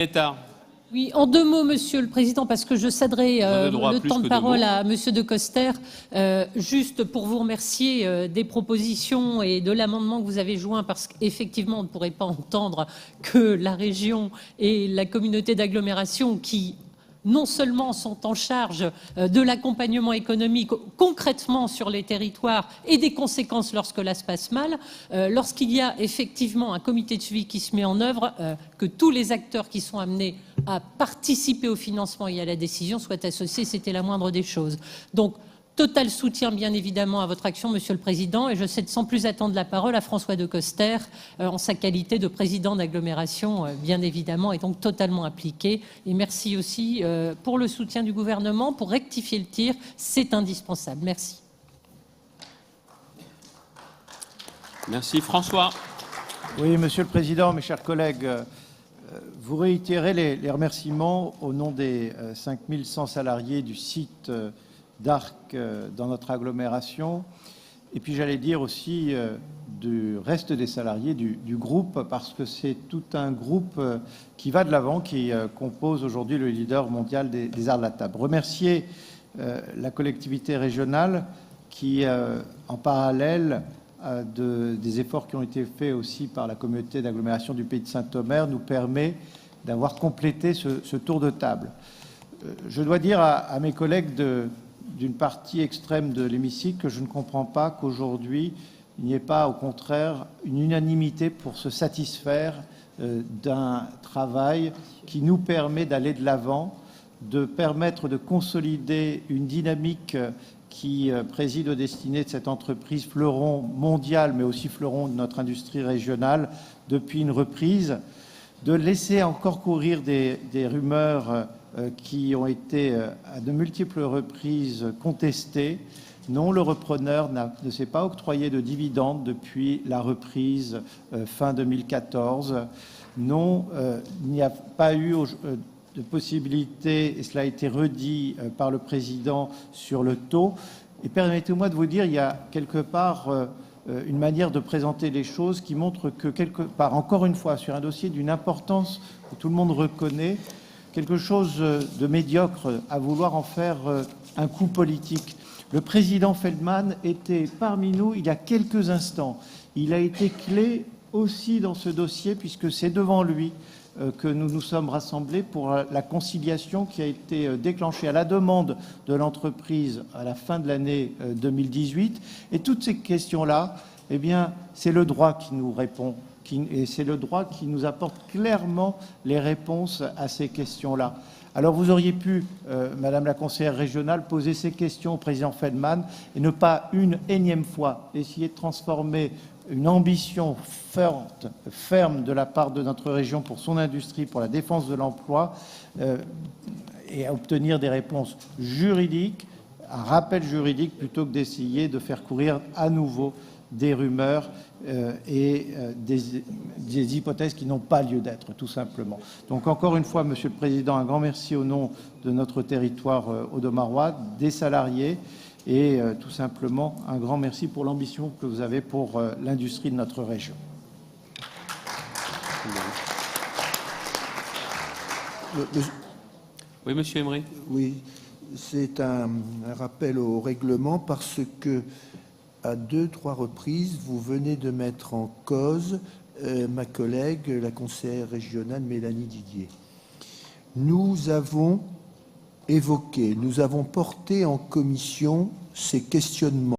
État. Oui, en deux mots, Monsieur le Président, parce que je céderai le temps de parole à Monsieur De Coster, juste pour vous remercier des propositions et de l'amendement que vous avez joint, parce qu'effectivement, on ne pourrait pas entendre que la région et la communauté d'agglomération qui non seulement sont en charge de l'accompagnement économique concrètement sur les territoires et des conséquences lorsque là se passe mal, lorsqu'il y a effectivement un comité de suivi qui se met en œuvre, que tous les acteurs qui sont amenés à participer au financement et à la décision soient associés, c'était la moindre des choses. Donc, total soutien, bien évidemment, à votre action, Monsieur le Président, et je cède sans plus attendre la parole à François De Coster, en sa qualité de président d'agglomération, bien évidemment, et donc totalement impliqué. Et merci aussi pour le soutien du gouvernement, pour rectifier le tir, c'est indispensable. Merci. Merci. François. Oui, Monsieur le Président, mes chers collègues, vous réitérez les remerciements au nom des 5100 salariés du site d'Arc dans notre agglomération, et puis j'allais dire aussi du reste des salariés du groupe, parce que c'est tout un groupe qui va de l'avant, qui compose aujourd'hui le leader mondial des arts de la table. Remercier la collectivité régionale qui, en parallèle des efforts qui ont été faits aussi par la communauté d'agglomération du Pays de Saint-Omer, nous permet d'avoir complété ce tour de table. Je dois dire à mes collègues d'une partie extrême de l'hémicycle que je ne comprends pas qu'aujourd'hui, il n'y ait pas, au contraire, une unanimité pour se satisfaire d'un travail qui nous permet d'aller de l'avant, de permettre de consolider une dynamique qui préside aux destinées de cette entreprise fleuron mondial, mais aussi fleuron de notre industrie régionale, depuis une reprise, de laisser encore courir des rumeurs qui ont été à de multiples reprises contestées. Non, le repreneur ne s'est pas octroyé de dividendes depuis la reprise fin 2014. Non, il n'y a pas eu de possibilité, et cela a été redit par le Président, sur le taux. Et permettez-moi de vous dire, il y a quelque part une manière de présenter les choses qui montre que, quelque part, encore une fois, sur un dossier d'une importance que tout le monde reconnaît, quelque chose de médiocre à vouloir en faire un coup politique. Le président Feldman était parmi nous il y a quelques instants. Il a été clé aussi dans ce dossier, puisque c'est devant lui que nous nous sommes rassemblés pour la conciliation qui a été déclenchée à la demande de l'entreprise à la fin de l'année 2018. Et toutes ces questions-là, eh bien, c'est le droit qui nous répond. Et c'est le droit qui nous apporte clairement les réponses à ces questions-là. Alors vous auriez pu, Madame la conseillère régionale, poser ces questions au président Feldman et ne pas une énième fois essayer de transformer une ambition forte, ferme de la part de notre région pour son industrie, pour la défense de l'emploi, et à obtenir des réponses juridiques, un rappel juridique, plutôt que d'essayer de faire courir à nouveau des rumeurs et des hypothèses qui n'ont pas lieu d'être, tout simplement. Donc encore une fois, Monsieur le Président, un grand merci au nom de notre territoire audomarois, des salariés, et tout simplement un grand merci pour l'ambition que vous avez pour l'industrie de notre région. Oui, Monsieur Emery. Oui, c'est un rappel au règlement parce que à 2-3 reprises, vous venez de mettre en cause ma collègue, la conseillère régionale Mélanie Didier. Nous avons évoqué, nous avons porté en commission ces questionnements.